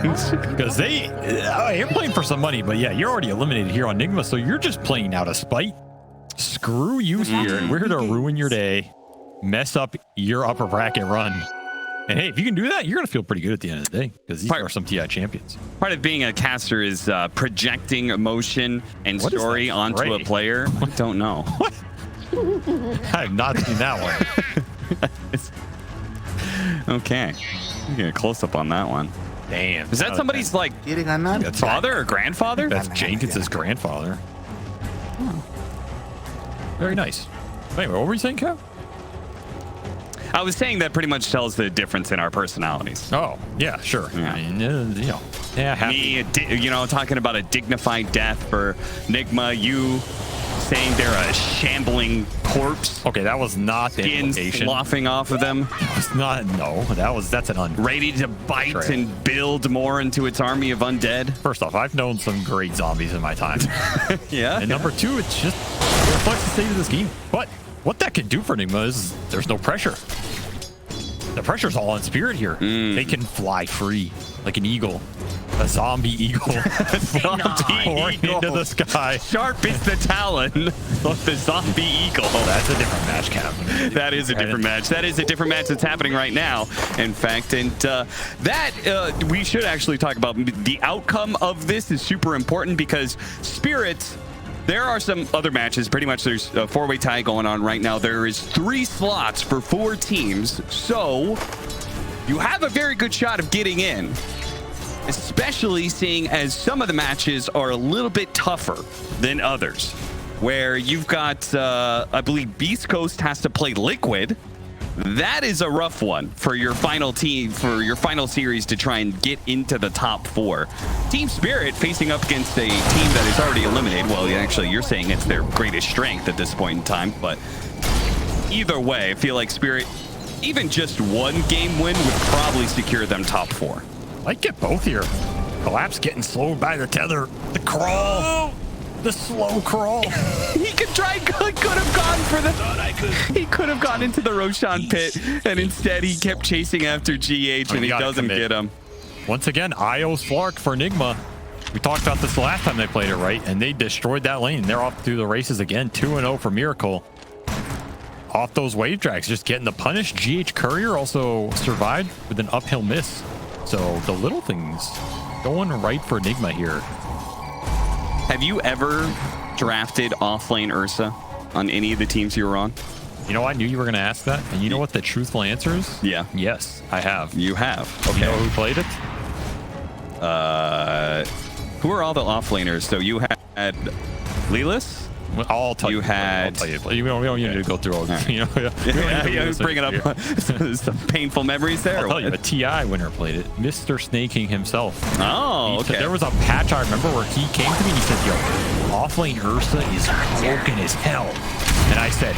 Because you're playing for some money, but yeah, you're already eliminated here on Nigma, so you're just playing out of spite. Screw you, Spirit. We're here to ruin your day, mess up your upper bracket run. And hey, if you can do that, you're going to feel pretty good at the end of the day, because these are some TI champions. Part of being a caster is projecting emotion and story onto a player. I don't know. What? I have not seen that one. Okay. You get a close-up on that one. Damn. Is that somebody's like father or grandfather? That's Jenkins' grandfather. Oh. Very nice. Anyway, what were you saying, Kev? I was saying that pretty much tells the difference in our personalities. Oh, yeah, sure. Yeah. I mean, you know. Yeah, me, talking about a dignified death for Nigma, you saying they're a shambling corpse. Okay, that was not the implication. Sloughing off of them. That was not, no, that's an ready to bite and build more into its army of undead. First off, I've known some great zombies in my time. Yeah. And number two, it's just it reflects the state of this game. But what that can do for Nigma is there's no pressure. The pressure's all on Spirit here. They can fly free like an eagle. A zombie eagle. Soaring into the sky. Sharp is the talon of the zombie eagle. Oh, that's a different match, Captain. That is a different match. That is a different match that's happening right now, in fact. And we should actually talk about the outcome of this is super important, because Spirit, there are some other matches. Pretty much there's a four-way tie going on right now. There is 3 slots for 4 teams. So you have a very good shot of getting in, especially seeing as some of the matches are a little bit tougher than others, where you've got, I believe Beast Coast has to play Liquid. That is a rough one for your final team, for your final series to try and get into the top 4. Team Spirit facing up against a team that is already eliminated. Well, actually, you're saying it's their greatest strength at this point in time, but either way, I feel like Spirit, even just one game win would probably secure them top 4. Might get both here. Collapse getting slowed by the tether. The crawl. The slow crawl. He could have gone for the... He could have gone into the Roshan pit, and instead he kept chasing after GH, and he doesn't get him. Once again, IO's Slark for Nigma. We talked about this the last time they played it, right? And they destroyed that lane. They're off through the races again. 2-0 for Miracle. Off those wave drags, just getting the punish. GH Courier also survived with an uphill miss. So the little things going right for Nigma here. Have you ever drafted offlane Ursa on any of the teams you were on? You know, I knew you were going to ask that. And you know what the truthful answer is? Yeah. Yes, I have. You have. Okay. You know who played it? Who are all the offlaners? So you had Lelis? Well, I'll tell you. You had. We don't need to go through all. Right. You know, bringing up some painful memories there. I'll tell you, a TI winner played it. Mr. Snaking himself. Oh, okay. There was a patch I remember where he came to me and he said, "Yo, offlane Ursa is broken as hell," and I said,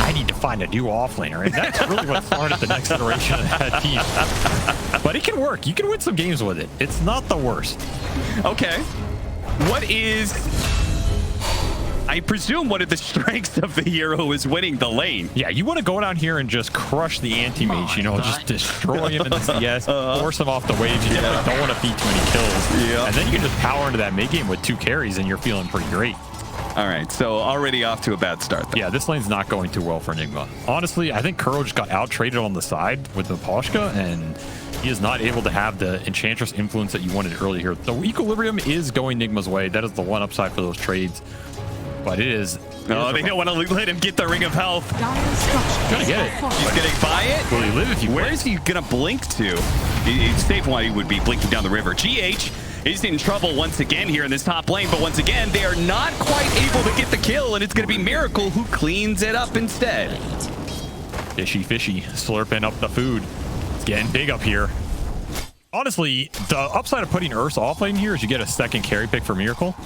"I need to find a new offlaner," and that's really what started the next iteration of that team. But it can work. You can win some games with it. It's not the worst. Okay. What is... I presume one of the strengths of the hero is winning the lane. Yeah, you want to go down here and just crush the anti-mage, you know, just destroy him in the CS, force him off the waves. You definitely don't want to feed too many kills. Yeah. And then you can just power into that mid game with 2 carries and you're feeling pretty great. All right, so already off to a bad start then. Yeah, this lane's not going too well for Nigma. Honestly, I think Kuro just got out-traded on the side with the Poshka, and he is not able to have the Enchantress influence that you wanted earlier here. The Equilibrium is going Nigma's way. That is the one upside for those trades. But it is... Oh, they don't want to let him get the Ring of Health. He's gonna get it. He's gonna buy it? Will he live if you Where blink? is he gonna blink to? It's safe why he would be blinking down the river. GH is in trouble once again here in this top lane, but once again, they are not quite able to get the kill, and it's gonna be Miracle who cleans it up instead. Fishy, slurping up the food. It's getting big up here. Honestly, the upside of putting Ursa off lane here is you get a second carry pick for Miracle.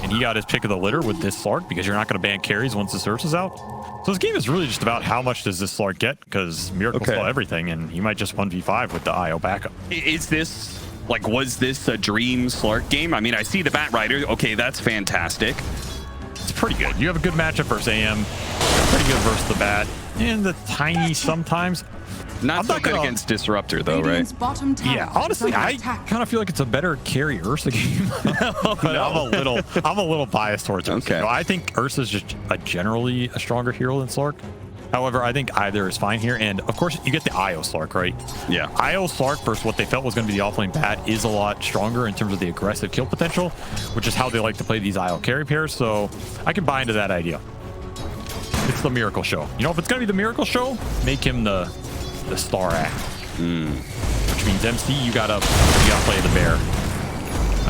And he got his pick of the litter with this Slark because you're not going to ban carries once this Ursa's out. So this game is really just about how much does this Slark get, because Miracle saw everything, and he might just 1v5 with the IO backup. Is this, like, was this a dream Slark game? I mean, I see the Batrider. Okay, that's fantastic. It's pretty good. You have a good matchip versus AM. Pretty good versus the Bat. And the Tiny sometimes. Not so good against Disruptor, though, right? Yeah, honestly, I kind of feel like it's a better carry Ursa game. But no. I'm a little biased towards Ursa. Okay. You know, I think Ursa is just generally a stronger hero than Slark. However, I think either is fine here. And of course, you get the IO Slark, right? Yeah. IO Slark versus what they felt was going to be the offlane Bat is a lot stronger in terms of the aggressive kill potential, which is how they like to play these IO carry pairs. So I can buy into that idea. It's the Miracle Show. You know, if it's going to be the Miracle Show, make him the star act. Which means MC, you gotta play the bear.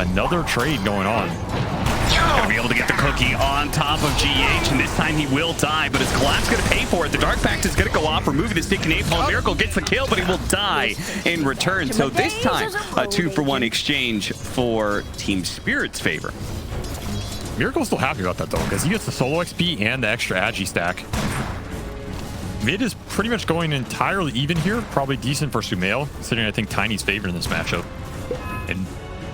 Another trade going on. Gonna be able to get the cookie on top of GH, and this time he will die, but his Collapse gonna pay for it. The Dark Pact is gonna go off, removing the sticky napalm. Miracle gets the kill, but he will die in return. So this time, a 2-for-1 exchange for TSpirit's favor. Miracle's still happy about that though, because he gets the solo XP and the extra Agi stack. Mid is pretty much going entirely even here. Probably decent for Sumail, considering I think Tiny's favored in this matchup. And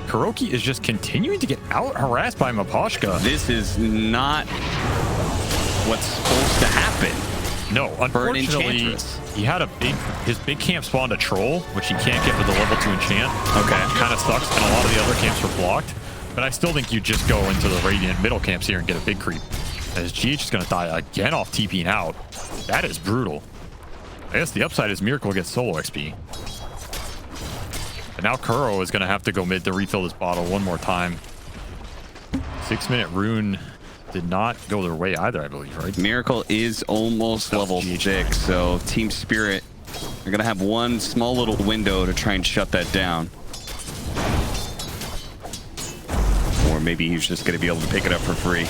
Kuroki is just continuing to get out harassed by Maposhka. This is not what's supposed to happen. No, unfortunately, he had his big camp spawned a troll, which he can't get with the level 2 enchant. Okay. Kind of sucks, and a lot of the other camps were blocked. But I still think you just go into the Radiant middle camps here and get a big creep. As GH is going to die again off TPing out. That is brutal. I guess the upside is Miracle gets solo XP. But now Kuro is going to have to go mid to refill this bottle one more time. 6-minute rune did not go their way either, I believe, right? Miracle is almost level 6, so TSpirit are going to have one small little window to try and shut that down. Or maybe he's just going to be able to pick it up for free.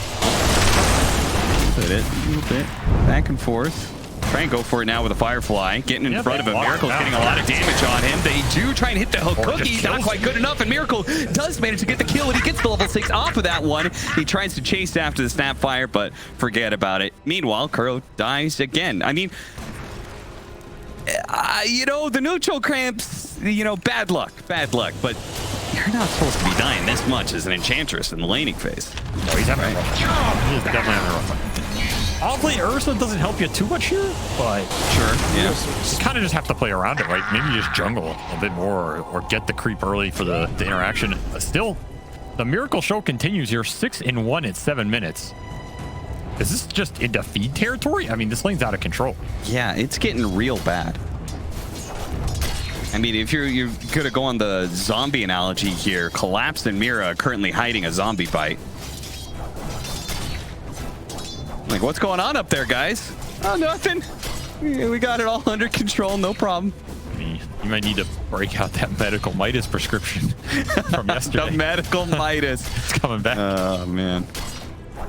A little bit, back and forth. Try and go for it now with a Firefly. Getting in front of him. Miracle's getting a lot of damage on him. They do try and hit the hook cookie. Not quite good enough, and Miracle does manage to get the kill, and he gets the level 6 off of that one. He tries to chase after the Snapfire, but forget about it. Meanwhile, Kuro dies again. I mean, you know, the neutral cramps, you know, bad luck, but you're not supposed to be dying this much as an Enchantress in the laning phase. No, he's having a rough one. He's definitely having a rough one. Offlane Ursa doesn't help you too much here, but sure, yeah. You kind of just have to play around it, right? Maybe just jungle a bit more or get the creep early for the interaction. Still, the Miracle Show continues here, 6-1 in 7 minutes. Is this just into feed territory? I mean, this lane's out of control. Yeah, it's getting real bad. I mean, if you're gonna go on the zombie analogy here, Collapse and Mira are currently hiding a zombie bite. Like, what's going on up there, guys? Oh, nothing. We got it all under control, no problem. You might need to break out that medical Midas prescription from yesterday. The medical Midas. It's coming back. Oh, man.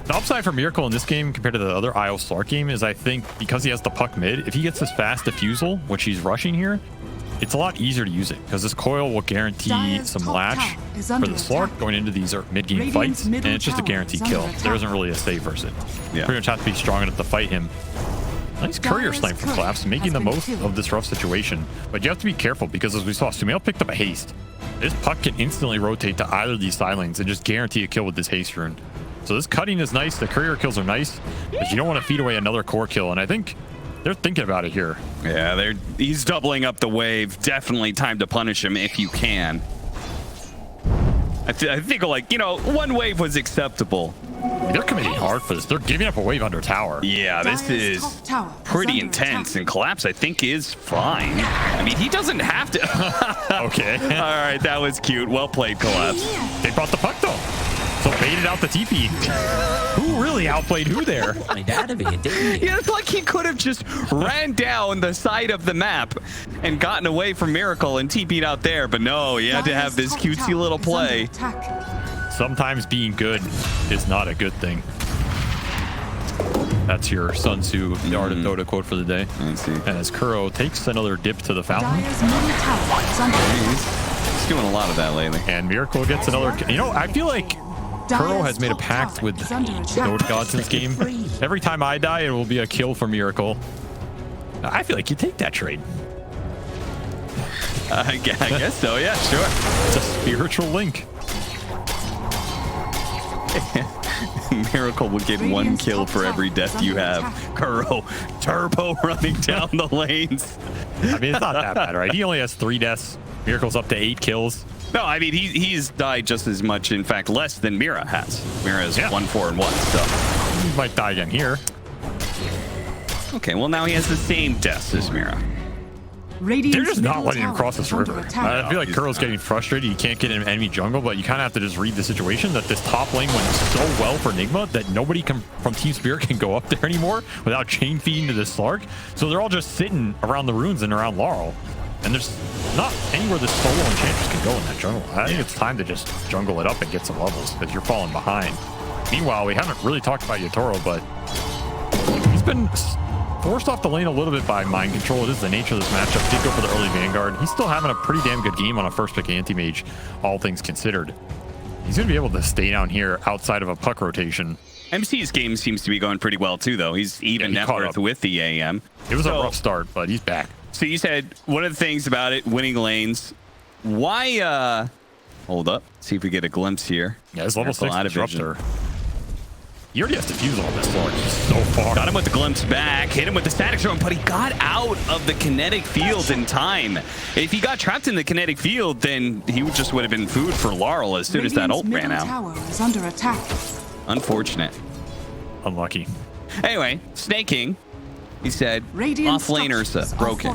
The upside for Miracle in this game compared to the other IO Slark game is I think because he has the puck mid, if he gets this fast diffusal, which he's rushing here, it's a lot easier to use it because this coil will guarantee some latch for the Slark going into these mid-game fights, and it's just a guaranteed kill. There isn't really a save versus it. Yeah. Pretty much have to be strong enough to fight him. Nice courier snipe from Collapse, making the most of this rough situation. But you have to be careful because as we saw, Sumail picked up a haste. This puck can instantly rotate to either of these side lanes and just guarantee a kill with this haste rune. So this cutting is nice. The courier kills are nice, but you don't want to feed away another core kill. And I think they're thinking about it here. Yeah, he's doubling up the wave. Definitely time to punish him if you can. I think, like, you know, one wave was acceptable. They're committing hard for this. They're giving up a wave under tower. Yeah, this is pretty intense, and Collapse, I think, is fine. I mean, he doesn't have to. Okay. All right, that was cute. Well played, Collapse. They brought the puck, though. So baited out the TP. Who really outplayed who there? Yeah, it's like he could have just ran down the side of the map and gotten away from Miracle and TP'd out there, but no, he had to have this cutesy little play. Sometimes being good is not a good thing. That's your Sun Tzu, the Art of Dota quote for the day. I see. And as Kuro takes another dip to the fountain. He's doing a lot of that lately. And Miracle gets another. You know, I feel like Kuro has made a pact with Dota gods in this game. Every time I die, it will be a kill for Miracle. I feel like you take that trade. I guess so, yeah, sure. It's a spiritual link. Miracle will get 1 kill for every death you have. Kuro, turbo running down the lanes. I mean, it's not that bad, right? He only has 3 deaths. Miracle's up to 8 kills. No, I mean, he's died just as much, in fact, less than Mira has. Mira is 1, 4, and 1, so. He might die again here. Okay, well, now he has the same deaths as Mira. They're just not letting him cross this river. I feel like Kuro's getting frustrated. He can't get in enemy jungle, but you kind of have to just read the situation that this top lane went so well for Nigma that nobody from TSpirit can go up there anymore without chain feeding to this Slark. So they're all just sitting around the runes and around Laurel. And there's not anywhere the solo enchanters can go in that jungle. I think it's time to just jungle it up and get some levels because you're falling behind. Meanwhile, we haven't really talked about Yatoro, but he's been forced off the lane a little bit by mind control. It is the nature of this matchup. Did go for the early Vanguard. He's still having a pretty damn good game on a first pick anti-mage, all things considered. He's going to be able to stay down here outside of a puck rotation. MC's game seems to be going pretty well too, though. He's even net worth with the AM. It was a rough start, but he's back. So you said one of the things about it, winning lanes. Why, hold up, see if we get a glimpse here. Yeah, his level 6 Disruptor. He already has to fuse all this Slark. He's so far. Got him with the glimpse back, hit him with the static zone, but he got out of the kinetic field in time. If he got trapped in the kinetic field, then he would have been food for Laurel as soon as that ult ran out. Tower is under attack. Unfortunate. Unlucky. Anyway, Snake King, he said, Radiant off lane Ursa, broken.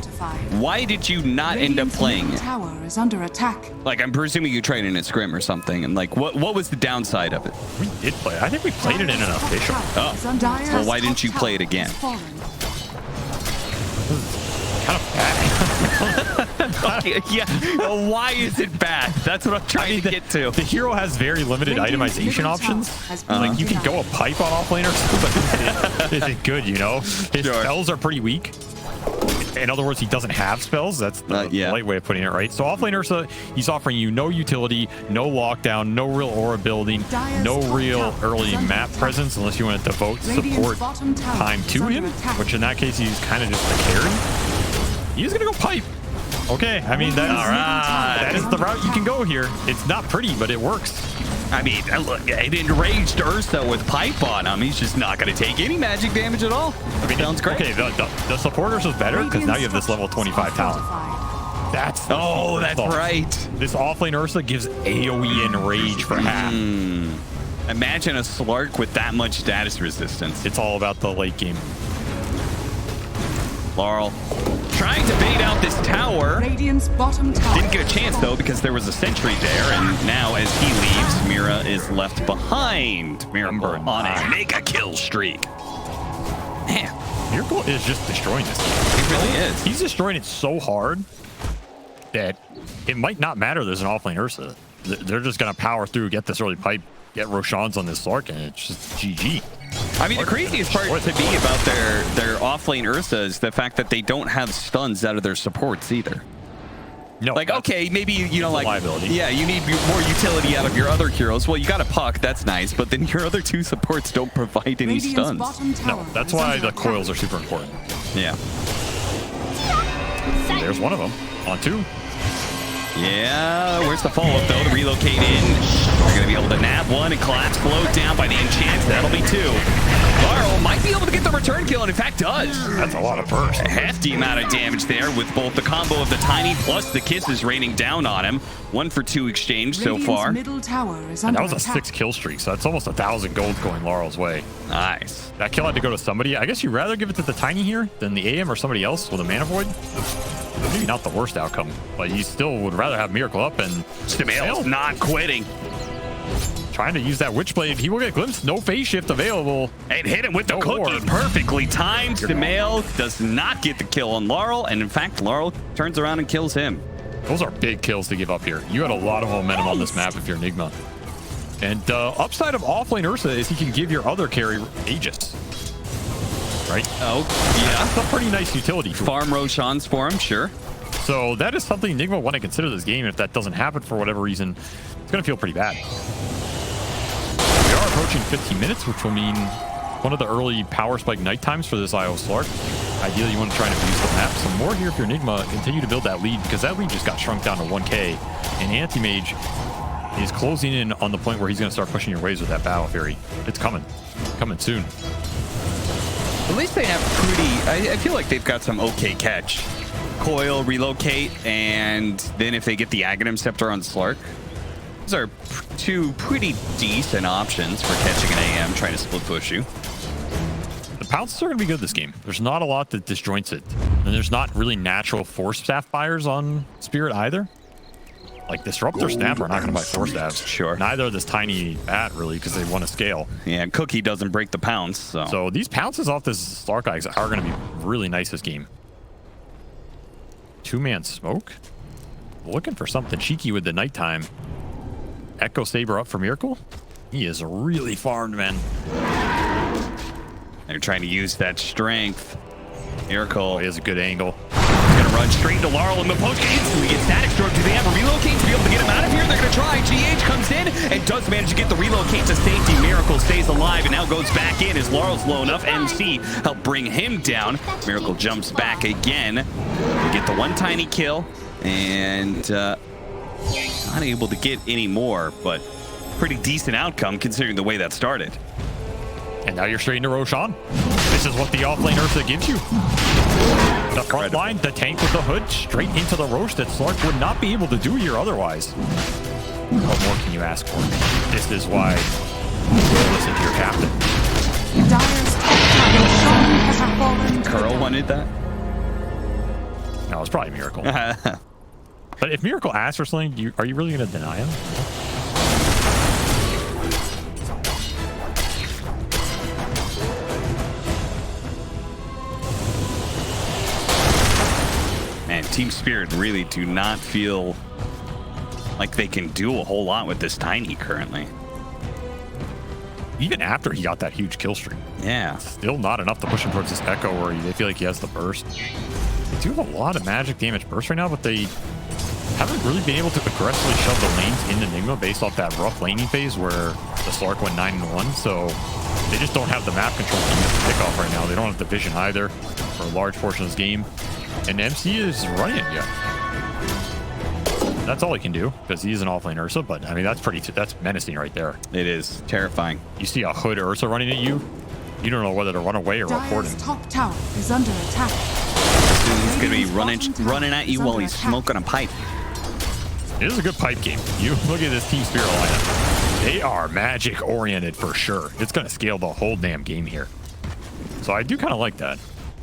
Why did you not end up playing it? Tower is under attack. Like, I'm presuming you tried it in Scrim or something, and like, what was the downside of it? We did play. I think we played it in an official. Oh, well, why didn't you play it again? Kind of bad. Okay, yeah, well, why is it bad? That's what I'm trying to get to. The hero has very limited itemization options. Like, you can go a pipe on offlaner, but is it good, you know? His spells are pretty weak. In other words, he doesn't have spells. That's the light way of putting it, right? So offlane Ursa, he's offering you no utility, no lockdown, no real aura building, no real early map presence unless you want to devote support time to him, which in that case, he's kind of just a carry. He's going to go pipe. Okay, I mean, that is the route you can go here. It's not pretty, but it works. I mean, look, it enraged Ursa with pipe on him. He's just not going to take any magic damage at all. I mean, sounds great. Okay, the support Ursa is better because now you have this level 25 talent. That's right. This offlane Ursa gives AoE enrage for half. Imagine a Slark with that much status resistance. It's all about the late game. Laurel trying to bait out this tower. Radiant's bottom tower. Didn't get a chance though because there was a sentry there, and now as he leaves, Mira is left behind. Miracle on a mega kill streak. Man, Miracle is just destroying this game. He really is. He's destroying it so hard that it might not matter there's an offlane Ursa. They're just gonna power through, get this early pipe, get Roshan's on this Slark, and it's just GG. I mean, the craziest part to me about their offlane Ursa is the fact that they don't have stuns out of their supports either. No, like, okay, maybe, you know, like, liability. Yeah, you need more utility out of your other heroes. Well, you got a puck, that's nice, but then your other 2 supports don't provide any stuns. No, that's why the coils are super important. Yeah. There's one of them on 2. Yeah, where's the follow-up, though, to relocate in? They're going to be able to nab one and collapse, slowed down by the enchants. That'll be 2. Laurel might be able to get the return kill, and in fact does. That's a lot of burst. A hefty amount of damage there with both the combo of the Tiny plus the kisses raining down on him. 1 for 2 exchange so far. Middle tower is And under that was a 6 kill streak, so that's almost 1,000 gold going Laurel's way. Nice. That kill had to go to somebody. I guess you'd rather give it to the Tiny here than the AM or somebody else with a mana void. Maybe not the worst outcome, but you still would rather have Miracle up, and Stamail's not quitting. Trying to use that Witchblade. He will get glimpsed. No phase shift available. And hit him with the cookie. Ward. Perfectly timed. Stamail does not get the kill on Laurel, and in fact, Laurel turns around and kills him. Those are big kills to give up here. You had a lot of momentum on this map if you're Nigma. And upside of offlane Ursa is he can give your other carry Aegis. Right? Oh, yeah. That's a pretty nice utility tool. Farm Roshan's for him, sure. So that is something Nigma want to consider this game. If that doesn't happen for whatever reason, it's going to feel pretty bad. We are approaching 15 minutes, which will mean one of the early power spike night times for this IO Slark. Ideally, you want to try and abuse the map some more here if you're Nigma. Continue to build that lead because that lead just got shrunk down to 1k. And Anti-Mage, He's closing in on the point where he's going to start pushing your waves with that Battle Fury. It's coming. Coming soon. At least they have pretty... I feel like they've got some okay catch. Coil, relocate, and then if they get the Aghanim Scepter on Slark, those are two pretty decent options for catching an AM, trying to split push you. The pounces are going to be good this game. There's not a lot that disjoints it. And there's not really natural force staff buyers on Spirit either. Like Disruptor Snap are not going to buy force staffs. Sure. Neither this tiny bat really, because they want to scale. Yeah, Cookie doesn't break the pounce. So these pounces off this Slark Eyes are going to be really nice this game. Two-man smoke. Looking for something cheeky with the nighttime. Echo Saber up for Miracle. He is really farmed, man. They're trying to use that strength. Miracle. He has a good angle. He's going to run straight into Laurel, and Mapochka instantly gets static stroke. Do they have a relocate to be able to get him out of here? They're going to try. GH comes in and does manage to get the relocate to safety. Miracle stays alive and now goes back in as Laurel's low enough. MC helped bring him down. Miracle jumps back again. Get the one tiny kill, and not able to get any more, but pretty decent outcome considering the way that started. And now you're straight into Roshan. This is what the offlane Ursa gives you. The front line, the tank with the hood, straight into the Roche that Slark would not be able to do here otherwise. What more can you ask for? This is why you listen to your captain. Dyer's top tower has fallen to Curl the wanted that? No, it's probably Miracle. But if Miracle asks for something, are you really going to deny him? And Team Spirit really do not feel like they can do a whole lot with this Tiny currently. Even after he got that huge kill streak. Yeah. Still not enough to push him towards this Echo where they feel like he has the burst. They do have a lot of magic damage burst right now, but they haven't really been able to aggressively shove the lanes into Nigma based off that rough laning phase where the Slark went 9-1. So they just don't have the map control to use the pickoff right now. They don't have the vision either for a large portion of this game. And MC is running it yet. That's all he can do because he's an offlane Ursa. But I mean, that's menacing right there. It is terrifying. You see a hood Ursa running at you, you don't know whether to run away or report him. Dyer's top tower is under attack. He's going to be running at you while he's smoking a pipe. It is a good pipe game. You look at this Team Spirit lineup. They are magic oriented for sure. It's going to scale the whole damn game here. So I do kind of like that.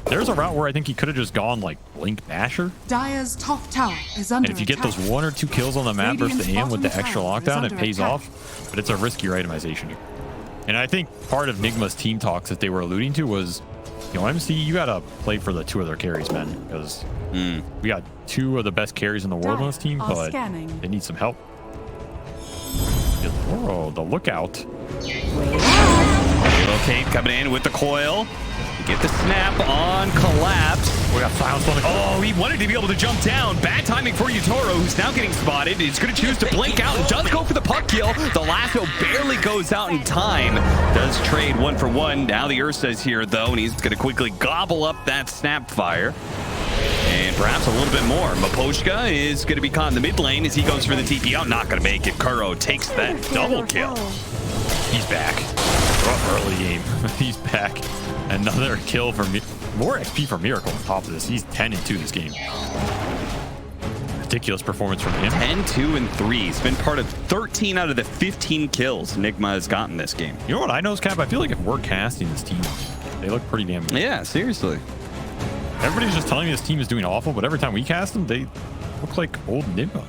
There's a route where I think he could have just gone like Blink Basher. Dyer's top tower is under And if you get attack. those 1 or 2 kills on the map versus the AM with the extra Radiant's lockdown, bottom it tower pays is under off. But it's a riskier itemization here. And I think part of Nigma's team talks that they were alluding to was, you know, MC, you got to play for the 2 other carries, man. Because we got 2 of the best carries in the world on this team, but scanning. they need some help. Oh, the lookout. Okay, coming in with the coil. Get the snap on collapse. We got silence on the Oh, he wanted to be able to jump down. Bad timing for Utoro, who's now getting spotted. He's going to choose to blink out and does go for the puck kill. The lasso barely goes out in time. Does trade 1 for 1. Now the Ursa is here, though, and he's going to quickly gobble up that Snapfire. And perhaps a little bit more. Mapochka is going to be caught in the mid lane as he goes for the TP out. Not going to make it. Kuro takes that double kill. He's back. Rough early game. He's back. Another kill for more XP for Miracle on top of this. He's 10-2 this game. Ridiculous performance from him. 10-2-3. He's been part of 13 out of the 15 kills Nigma has gotten this game. You know what I know, Cap? I feel like if we're casting this team, they look pretty damn good. Yeah, seriously. Everybody's just telling me this team is doing awful, but every time we cast them, they look like old Nigma.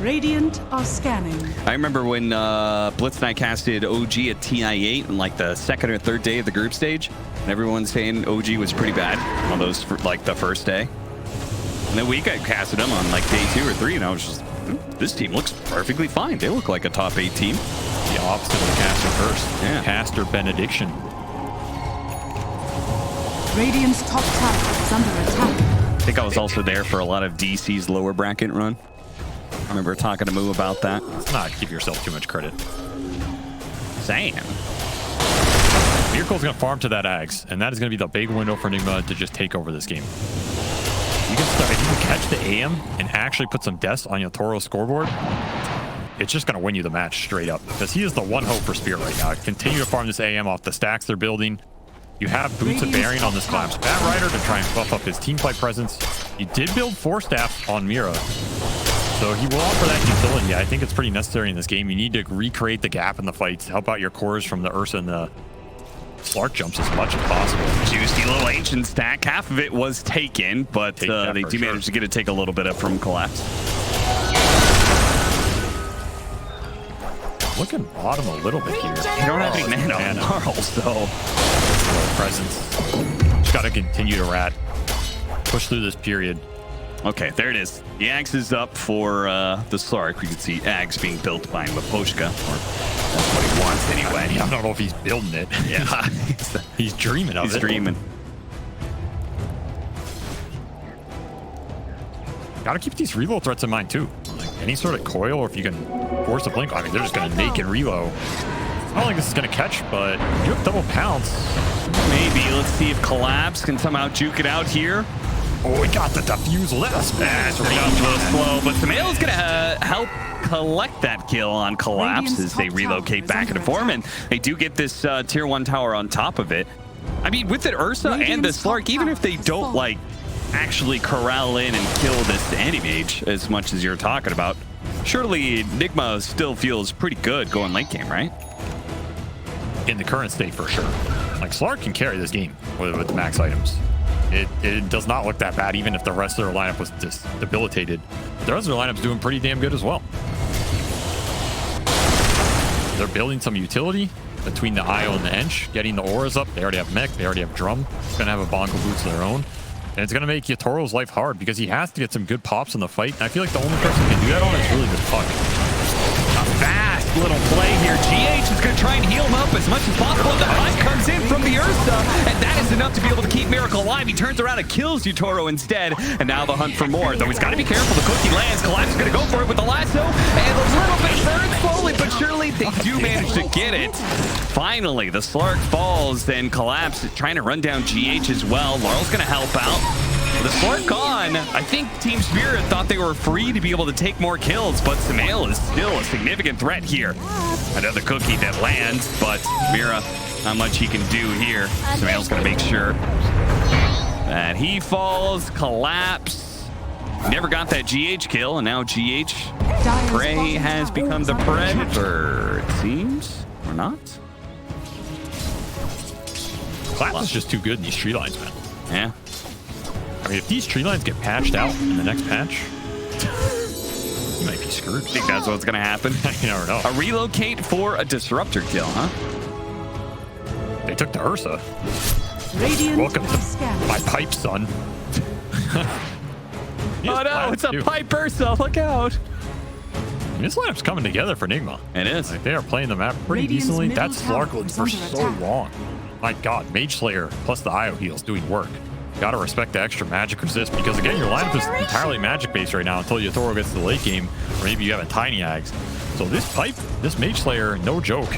Radiant are scanning. I remember when Blitz and I casted OG at TI8 on like the 2nd or 3rd day of the group stage, and everyone's saying OG was pretty bad on those like the first day. And then we got casted them on like day 2 or 3, and I was just, this team looks perfectly fine. They look like a top 8 team. The opposite of the caster first. Yeah. Caster benediction. Radiant's top tower is under attack. I think I was also there for a lot of DC's lower bracket run. I remember talking to Moo about that. Let's not give yourself too much credit. Saying. Miracle's going to farm to that Ags, and that is going to be the big window for Nigma to just take over this game. You can start, if you can catch the AM and actually put some deaths on your Toro scoreboard, it's just going to win you the match straight up because he is the one hope for Spirit right now. Continue to farm this AM off the stacks they're building. You have Boots of Bearing on this Collapse Batrider to try and buff up his team fight presence. He did build 4 staff on Mira, so he will offer that utility. I think it's pretty necessary in this game. You need to recreate the gap in the fights, help out your cores from the Ursa and the Slark jumps as much as possible. Juicy little ancient stack. Half of it was taken, but they do manage to get it take a little bit up from Collapse. Looking bottom a little bit here. They don't have any mana on Marls, though. Presence. Just got to continue to rat. Push through this period. Okay, there it is. The Axe is up for the Slark. We can see Axe being built by Maposhka, or that's what he wants anyway. I don't know if he's building it. Yeah. He's dreaming of it. He's dreaming. Gotta keep these reload threats in mind too. Like any sort of coil, or if you can force a blink. I mean, they're just gonna naked reload. I don't think this is gonna catch, but you have double pounce. Maybe. Let's see if Collapse can somehow juke it out here. Oh, we got the defusal. That's That's a little slow, but Samael's gonna help collect that kill on Collapse as they relocate back into form, and they do get this tier 1 tower on top of it. I mean, with the Ursa and the Slark, even if they don't like actually corral in and kill this anti-mage as much as you're talking about, surely Nigma still feels pretty good going late game, right? In the current state, for sure. Like, Slark can carry this game with the max items. It does not look that bad, even if the rest of their lineup was just debilitated. The rest of their lineup's doing pretty damn good as well. They're building some utility between the IO and the Ench, getting the auras up. They already have mech, they already have drum. It's going to have a Bongo Boots of their own. And it's going to make Yatoro's life hard because he has to get some good pops in the fight. And I feel like the only person who can do that on is really this Puck. A fast little play here. GH is going to try and heal him up as much as possible. The hunt comes in from the Ursa, and that is enough to be able to keep Miracle alive. He turns around and kills Yatoro instead, and now the hunt for more. Though he's got to be careful. The cookie lands. Collapse is going to go for it with the lasso, and a little bit burned slowly, but surely they do manage to get it. Finally, the Slark falls, then Collapse is trying to run down GH as well. Laurel's going to help out. The Slark gone. I think Team Spirit thought they were free to be able to take more kills, but Samael is still a significant threat here. Another cookie that lands, but Mira, not much he can do here. Samael's going to make sure that he falls. Collapse. Never got that GH kill, and now GH Prey has become the Predator, it seems, or not? Collapse is just too good in these tree lines, man. Yeah. I mean, if these tree lines get patched out in the next patch, you might be screwed. I think that's what's going to happen. You never know. A relocate for a Disruptor kill, huh? They took the Ursa. Radiant Welcome to scan. my pipe, son. Oh no, it's a pipe Ursa. Look out. This lineup's coming together for Nigma. It is. Like, they are playing the map pretty Radiant's decently. middle That's tower Slark is for under so attack. long. My God, Mage Slayer plus the IO heals doing work. Gotta respect the extra magic resist because, again, your lineup is entirely magic based right now until Yatoro gets to the late game, or maybe you have a Tiny Axe. So this pipe, this Mage Slayer, no joke.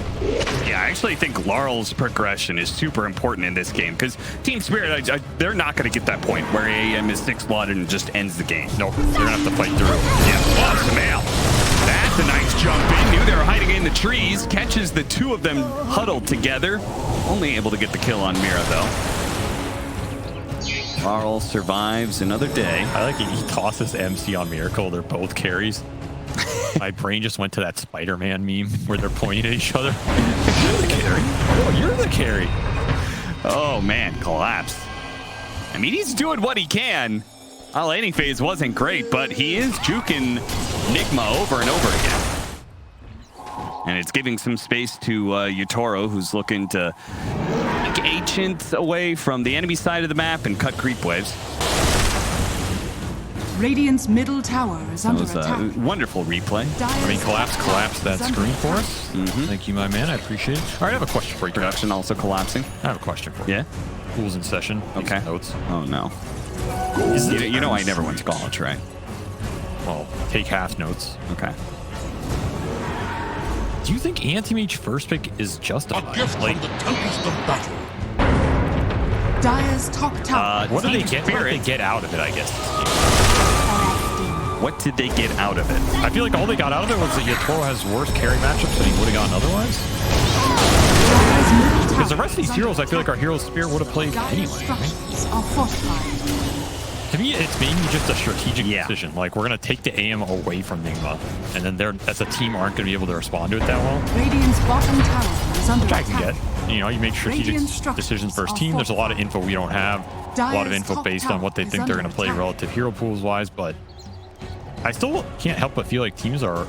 Yeah, I actually think Laurel's progression is super important in this game because Team Spirit, they're not going to get that point where AM is 6 slotted and just ends the game. Nope, you're gonna have to fight through. Yeah, oh, Samael. That's a nice jump in. Knew they were hiding in the trees. Catches the two of them huddled together. Only able to get the kill on Mira, though. Laurel survives another day. I like it. He tosses MC on Miracle. They're both carries. My brain just went to that Spider-Man meme where they're pointing at each other. You're the carry. Oh, you're the carry. Oh, man. Collapse. I mean, he's doing what he can. Our laning phase wasn't great, but he is juking Nigma over and over again. And it's giving some space to Yatoro, who's looking to take Ancient away from the enemy side of the map and cut creep waves. Radiant's middle tower is That under was attack. a wonderful replay. I mean, collapse that screen for us. Thank you, my man. I appreciate it. All right, I have a question for you. Production also collapsing. I have a question for you. Yeah? Who's in session? Take Okay. some notes. Oh, no. You know I never went to college, right? Well, take half notes. Okay. Do you think Anti-Mage first pick is justified? Like, Dire's top tower. what do they Team get? What do they Spirit. get out of it? I guess. What did they get out of it? I feel like all they got out of it was that Yatoro has worse carry matchups than he would have gotten otherwise. Because the rest of these heroes, I feel like our heroes Spirit would have played anyway. To me, it's mainly just a strategic decision. Like, we're going to take the AM away from Nigma, and then they're, as a team, aren't going to be able to respond to it that well. Radiant's bottom tower is under Which I attack. can get. You know, you make strategic decisions first team. There's a lot of info we don't have. A lot of info based on what they think they're going to play relative hero pools wise, but I still can't help but feel like teams are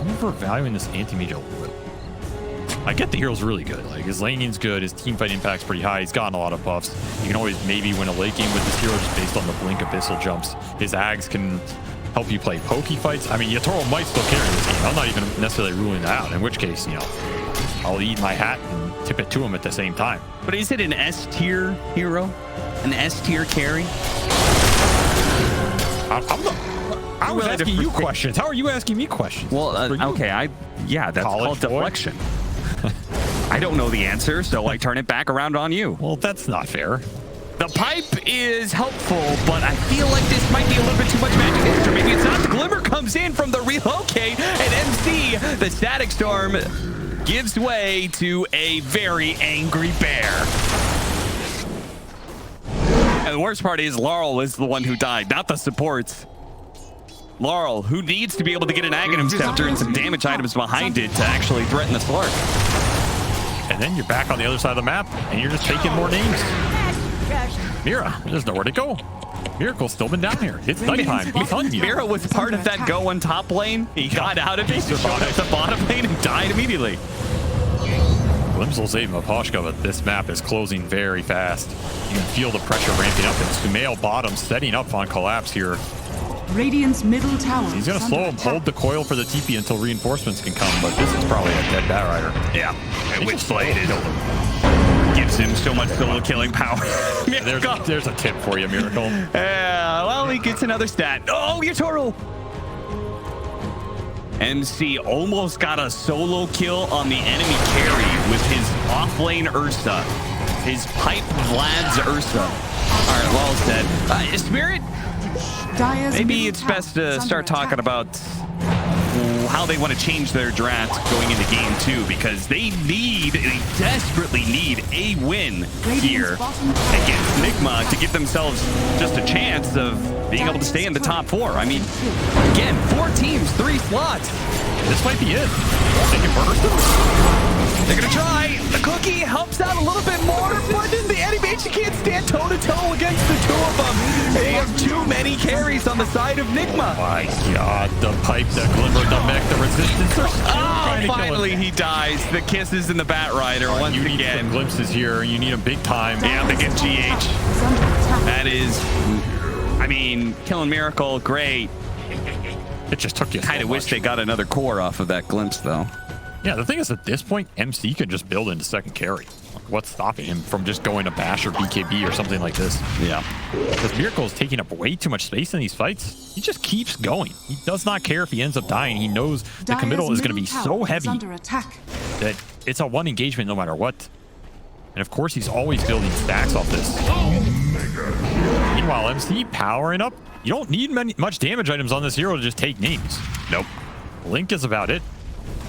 overvaluing this anti-mage a little bit. I get the hero's really good. Like, his laning's good, his team fight impact's pretty high, he's gotten a lot of buffs. You can always maybe win a late game with this hero just based on the blink abyssal jumps. His ags can help you play pokey fights. I mean, Yatoro might still carry this game. I'm not even necessarily ruling that out, in which case, you know, I'll eat my hat and tip it to him at the same time. But is it an S tier hero? An S tier carry? I was asking you questions. How are you asking me questions? Well, okay, that's called deflection. I don't know the answer, so I turn it back around on you. Well, that's not fair. The pipe is helpful, but I feel like this might be a little bit too much magic extra. Maybe it's not. The glimmer comes in from the relocate, and MC, the static storm, gives way to a very angry bear. And the worst part is Laurel is the one who died, not the supports. Laurel, who needs to be able to get an Aghanim Scepter and some damage items behind it to actually threaten the Slark. And then you're back on the other side of the map, and you're just taking more names. Mira, there's nowhere to go. Miracle's still been down here. It's nighttime. He's on you. Mira was part of that go on top lane. He got out of it, showed up the bottom lane, and died immediately. Glimpse will save Maposhka, but this map is closing very fast. You can feel the pressure ramping up, and Sumail bottom setting up on collapse here. Radiant's middle tower. He's going to slow him, hold the coil for the TP until reinforcements can come, but this is probably a dead Batrider. Yeah. Which blade gives him so much solo killing power. There's a tip for you, Miracle. Yeah, well, he gets another stat. Oh, Yatoro! MC almost got a solo kill on the enemy carry with his offlane Ursa. His pipe Vlad's Ursa. All right, Law's dead. Spirit? Maybe it's best to start talking about how they want to change their draft going into game 2, because they desperately need a win here against Nigma to give themselves just a chance of being able to stay in the top 4. I mean, again, 4 teams, 3 slots. This might be it. They can burst them. They're going to try. The cookie helps out a little bit more, but in the animation can't stand toe-to-toe against the 2 of them. They have too many carries on the side of Nigma. Oh my god, the pipe, the glimmer, the mech, the resistance. Oh, finally he dies. The kisses in the Batrider once you again. Need some glimpses here. You need them big time. Yeah, they get GH. That is, I mean, killing Miracle, great. It just took you Kind of wish they got another core off of that glimpse, though. Yeah, the thing is, at this point, MC can just build into second carry. What's stopping him from just going to Bash or BKB or something like this? Yeah. Because Miracle is taking up way too much space in these fights. He just keeps going. He does not care if he ends up dying. He knows the committal is going to be so heavy that it's a one engagement no matter what. And of course, he's always building stacks off this. Meanwhile, MC powering up. You don't need much damage items on this hero to just take names. Nope. Link is about it.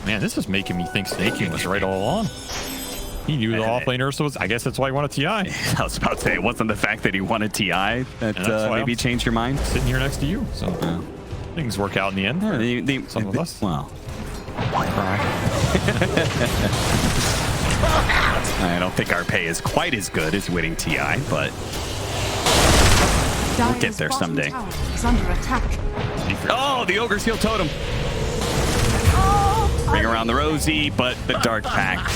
Man, this is making me think Snaking was right all along. He knew the offlane Ursa was. I guess that's why he wanted TI. I was about to say, it wasn't the fact that he wanted TI that maybe changed your mind. Sitting here next to you, so things work out in the end. Some of us. Well, I don't think our pay is quite as good as winning TI, but we'll get there someday. Oh, the Ogre Seal Totem. Bring around the Rosie, but the Dark Pact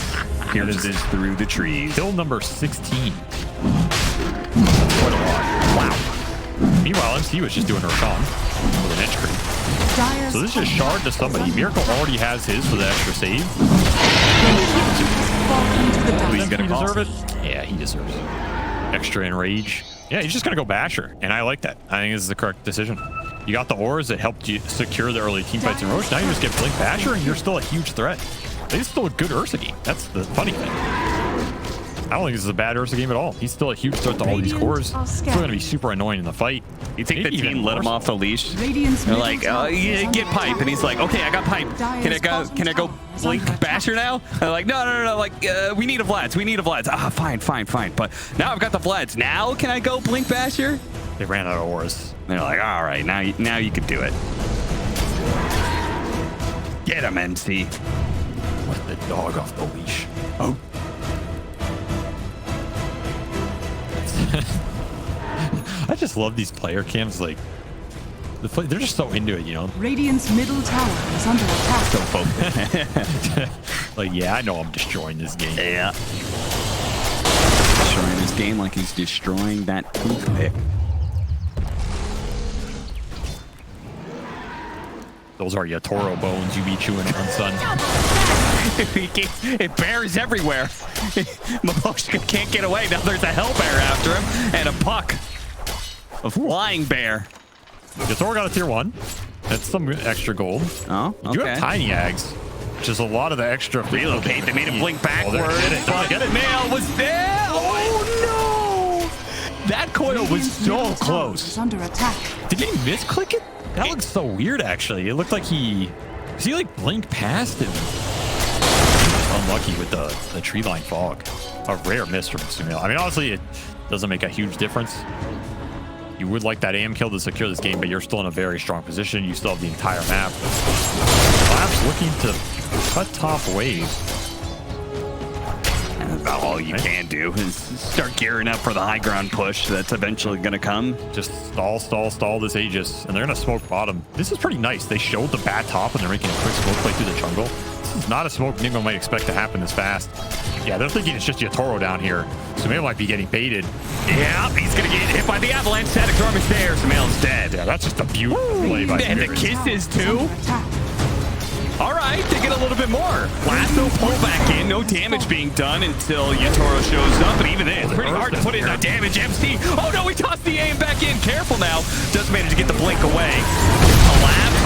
pierces through the trees. Kill number 16. That's quite a lot. Wow. Meanwhile, MC was just doing Roshan with an edge creep. So this is shard to somebody. Miracle already has his for the extra save. He's gonna deserve it. Yeah, he deserves it. Extra enrage. Yeah, he's just gonna go Basher, and I like that. I think this is the correct decision. You got the ores that helped you secure the early team fights in Roche. Now you just get Blink Basher, and you're still a huge threat. It's still a good Ursa game. That's the funny thing. I don't think this is a bad Ursa game at all. He's still a huge threat to all these cores. It's still going to be super annoying in the fight. You think the team let him off the leash? They're like, yeah, get pipe, and he's like, okay, I got pipe. Can I go blink basher now? They're like, no. Like, we need a Vlad's. We need a Vlad's. Ah, fine. But now I've got the Vlad's. Now can I go blink basher? They ran out of auras. They're like, all right, now you can do it. Get him, MC. Let the dog off the leash. Oh. I just love these player cams. Like, they're just so into it, you know? Radiant's middle tower is under attack. So focused. Like, yeah, I know I'm destroying this game. Yeah. Destroying this game like he's destroying that toothpick. Those are your Toro bones you be chewing on, son. It bears everywhere. Mamoshka can't get away. Now there's a hell bear after him and a puck. A flying bear. Your Toro got a tier 1. That's some extra gold. Oh, okay. You have tiny ags, which is a lot of the extra. Relocate. They made him blink backward. Get it. Mail was there. Oh no! That coil was so close. Is under attack. Did he misclick it? That looks so weird, actually. It looked like he like blinked past him. He was unlucky with the tree line fog. A rare miss from Sumail. I mean, honestly, it doesn't make a huge difference. You would like that AM kill to secure this game, but you're still in a very strong position. You still have the entire map. Labs looking to cut top wave. About all you can do is start gearing up for the high ground push that's eventually going to come. Just stall this Aegis, and they're going to smoke bottom. This is pretty nice. They showed the bat top, and they're making a quick smoke play through the jungle. This is not a smoke Nigma might expect to happen this fast. Yeah, they're thinking it's just Yatoro down here. Sumail might be getting baited. Yeah, he's going to get hit by the avalanche. Static Storm is there. Sumail's dead. Yeah, that's just a beautiful play by And the TSpirit. kisses, too. All right, they get a little bit more. Lasso pull back in. No damage being done until Yatoro shows up. And even then, it's pretty hard to put in the damage. MC. Oh, no, he tossed the aim back in. Careful now. Does manage to get the blink away. Collapse.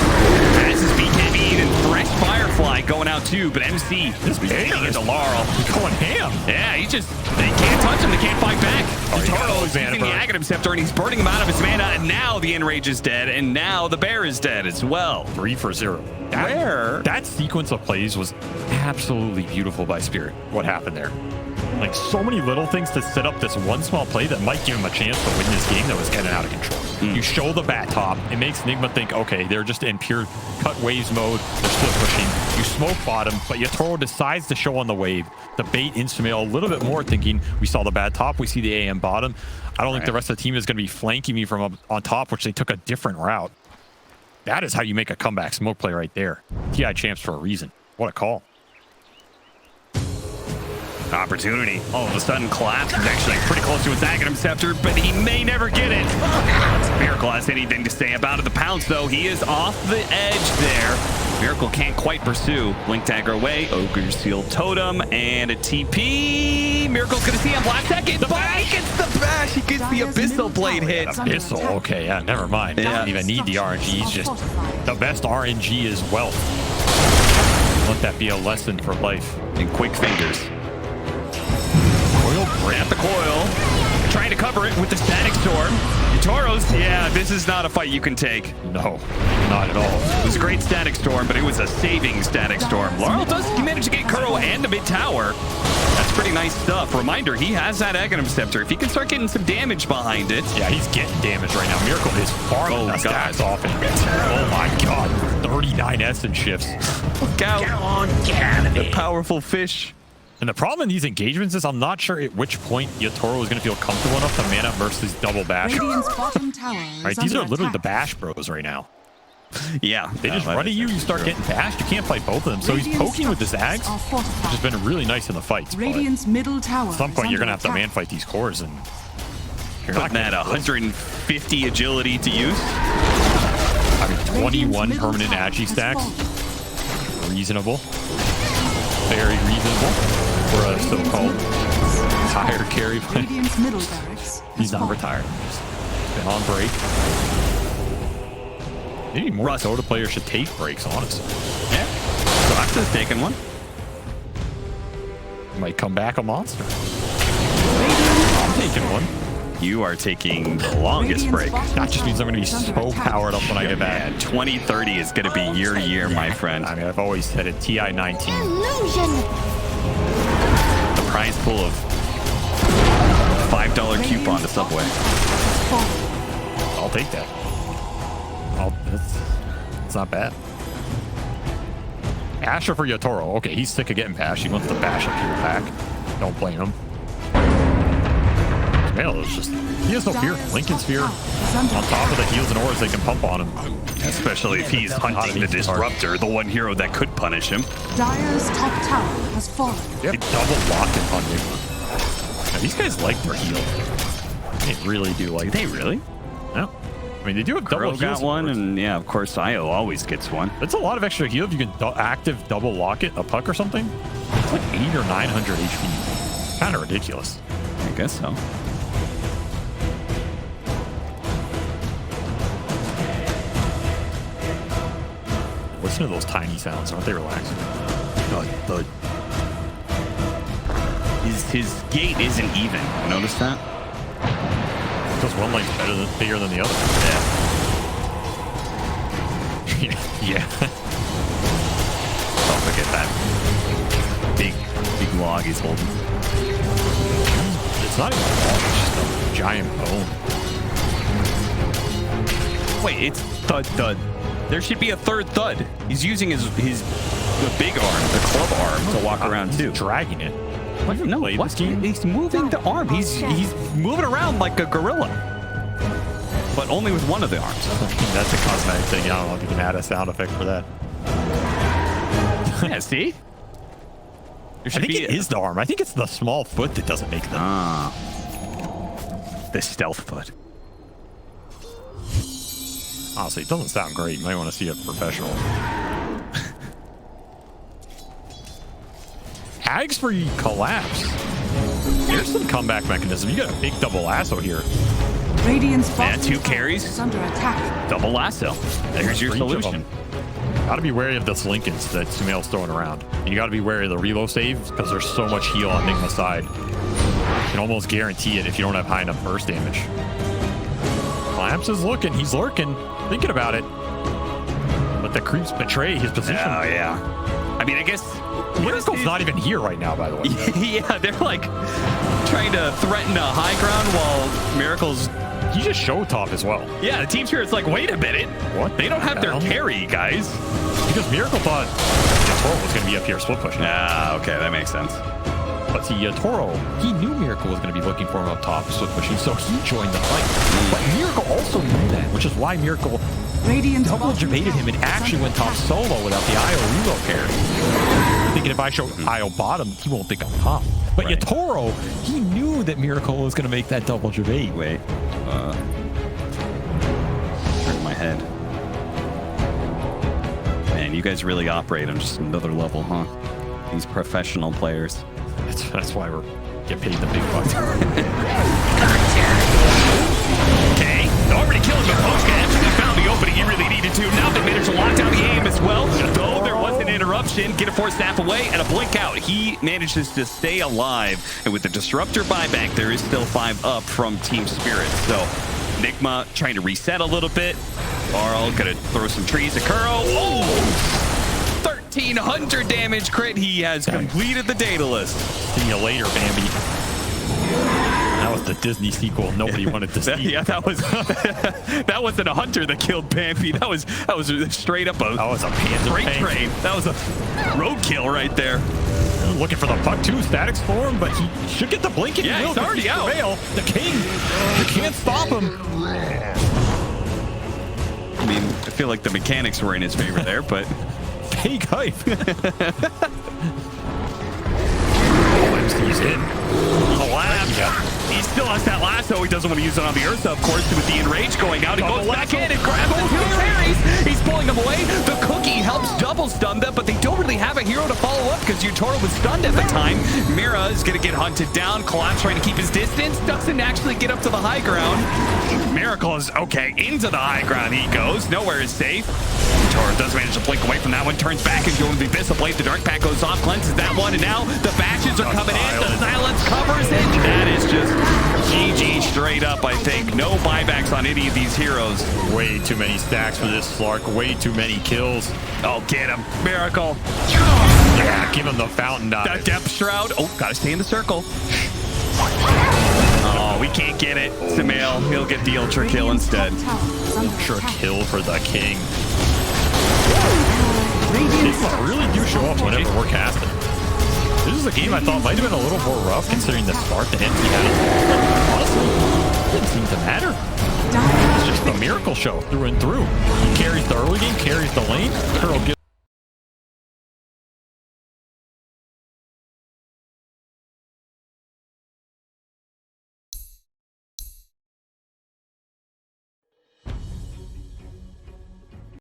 Has his BKB and Fresh Firefly going out too. But MC is hitting into Laurel. He's going ham. Yeah, they can't touch him. They can't fight back. Yatoro is using the Aghanim Scepter, and he's burning him out of his mana. And now the Enrage is dead. And now the Bear is dead as well. 3 for 0. That sequence of plays was absolutely beautiful by Spirit. What happened there? Like, so many little things to set up this one small play that might give him a chance to win this game that was getting out of control. You show the bat top. It makes Nigma think, okay, they're just in pure cut waves mode. They're still pushing. You smoke bottom, but Yatoro decides to show on the wave. The bait in Sumail a little bit more, thinking we saw the bat top, we see the AM bottom. I don't think the rest of the team is going to be flanking me from up on top, which they took a different route. That is how you make a comeback smoke play right there. TI champs for a reason. What a call. Opportunity. All of a sudden, Collapse is actually pretty close to his Aghanim Scepter, but he may never get it. Miracle has anything to say about it. The pounce, though, he is off the edge there. Miracle can't quite pursue. Blink dagger away. Ogre's Seal Totem and a TP. Miracle's going to see him last second. The bash! He gets the bash. He gets the Abyssal Blade hit. Abyssal? Okay, yeah, never mind. Doesn't even need the RNG. He's just the best RNG is wealth. Let that be a lesson for life. And quick fingers. Coil, grab the coil. Trying to cover it with the Static Storm. Yatoro's, yeah, this is not a fight you can take. No, not at all. It was a great Static Storm, but it was a saving Static Storm. Laurel does manage to get Kuro and the mid tower. That's pretty nice stuff. Reminder, he has that Aghanim Scepter. If he can start getting some damage behind it. Yeah, he's getting damage right now. Miracle is far less stats off. Oh my god, 39 Essence shifts. Look out. Get on, get out of The here. powerful fish. And the problem in these engagements is I'm not sure at which point Yatoro is going to feel comfortable enough to mana versus double bash. Radiant's bottom tower is Right, these are under literally the attack. bash bros right now. Yeah. They just run at you, you start getting bashed. You can't fight both of them. So he's Radiant's poking with his Ags, structures are fortified. which has been really nice in the fights. But Radiant's middle tower. at some point, is you're going to under have to attack. man fight these cores. And you're Putting that 150 agility to use. I mean, 21 Radiant's permanent middle tower Agi has stacks. fallen. Reasonable. Very reasonable for a so-called retired carry player. Radiant's middle barracks. He's has not fallen. retired. He's been on break. Maybe more Dota players should take breaks, honestly. Yeah. Slark has taken one. Might come back a monster. taking one. You are taking the longest break. That just means I'm going to be so powered up when I get back. 2030 is going to be your year, my friend. I mean, I've always said it. TI 19. Illusion. The prize pool of $5 coupon to Subway. I'll take that. It's not bad. Asher for Yatoro. Okay, he's sick of getting bashed. He wants to bash up to your pack. Don't blame him. Mail is just, he has no fear. Lincoln's fear. On top of the heals and auras they can pump on him. Especially if he's hunting the Disruptor, the one hero that could punish him. Dire's top tower has fallen. They have double lock-in on Nigma. Now, these guys like their heal. They really do like. Do they really? Yeah. I mean, they do have double heals. Got one, and yeah, of course, Io always gets one. That's a lot of extra heal if you can active double lock it, a puck or something. It's like 800 or 900 HP. Kind of ridiculous. I guess so. Listen to those tiny sounds. Aren't they relaxing? Thud. His gait isn't even. You notice that? Because one leg's bigger than the other. Yeah. Yeah. Don't forget that big log he's holding. It's not even a log, it's just a giant bone. Wait, it's thud. There should be a third thud. He's using the big arm, the club arm, to walk around too. Dragging it. No, what? He's moving the arm. He's moving around like a gorilla, but only with one of the arms. That's a cosmetic thing. I don't know if you can add a sound effect for that. Yeah, see? I think it is the arm. I think it's the small foot that doesn't make them. The stealth foot. Honestly, it doesn't sound great. You might want to see a professional. Hags for you collapse. Here's some comeback mechanism. You got a big double lasso here. Radiant's Yeah, 2 carries. is under attack. Double lasso. There's your solution. Got to be wary of this Lincolns that Sumail's throwing around. And you got to be wary of the reload saves because there's so much heal on Nigma's side. You can almost guarantee it if you don't have high enough burst damage. Collapse is looking. He's lurking. Thinking about it. But the creeps betray his position. Oh, yeah. I mean, I guess... Miracle's not even here right now, by the way. Yeah, they're like trying to threaten a high ground while Miracle's... He just show top as well. Yeah, the Team Spirit's like, wait a minute. What? They don't have their carry, guys. Because Miracle thought Yatoro was going to be up here split pushing. Ah, okay, that makes sense. But see, Yatoro, he knew Miracle was going to be looking for him up top split pushing, so he joined the fight. But Miracle also knew that, which is why Miracle double debated him and actually went top solo without the Io reload pair. Thinking if I show Io bottom, he won't think I'm top. But right. Yatoro, he knew that Miracle was going to make that double debate. Wait. Hurt my head. Man, you guys really operate on just another level, huh? These professional players. That's why we get paid the big bucks. Okay, already killing the post. Actually found the opening he really needed to. Now they managed to lock down the aim as well. Though there was an interruption, get a force snap away and a blink out. He manages to stay alive. And with the Disruptor buyback, there is still 5 up from Team Spirit. So Nigma trying to reset a little bit. Carl gonna throw some trees at Kuro. Oh! 1,300 damage crit. He has completed the Daedalus. See you later, Bambi. That was the Disney sequel nobody wanted to see. Yeah, that that wasn't a hunter that killed Bambi. That was straight up a freight train. That was a roadkill right there. Looking for the puck too, Static's for him, but he should get the blink. Yeah, he's already out. The king, you can't stop him. I mean, I feel like the mechanics were in his favor there, but fake hype. He's in. Collapse. He still has that lasso. He doesn't want to use it on the Ursa, of course, with the enrage going out. He goes back in and grabs the 2 carries. He's pulling them away. The cookie helps double stun them, but they don't really have a hero to follow up because Yatoro was stunned at the time. Mira is going to get hunted down. Collapse trying to keep his distance. Doesn't actually get up to the high ground. Miracle is okay. Into the high ground he goes. Nowhere is safe. Yatoro does manage to blink away from that one. Turns back and going to the Abyssal Blade. The Dark Pack goes off. Cleanses that one. And now the bashes are coming in. The silence covers it. That is just GG straight up, I think. No buybacks on any of these heroes. Way too many stacks for this Slark. Way too many kills. Oh, get him. Miracle. Yeah, give him the fountain dive. That depth shroud. Oh, gotta stay in the circle. Oh, we can't get it. Samael, he'll get the ultra kill instead. Ultra kill for the king. Nigma really do show up whenever we're casting. This is a game I thought might have been a little more rough considering the start the NC had. Honestly, it didn't seem to matter. It's just a miracle show through and through. He carries the early game, carries the lane. Turtle gives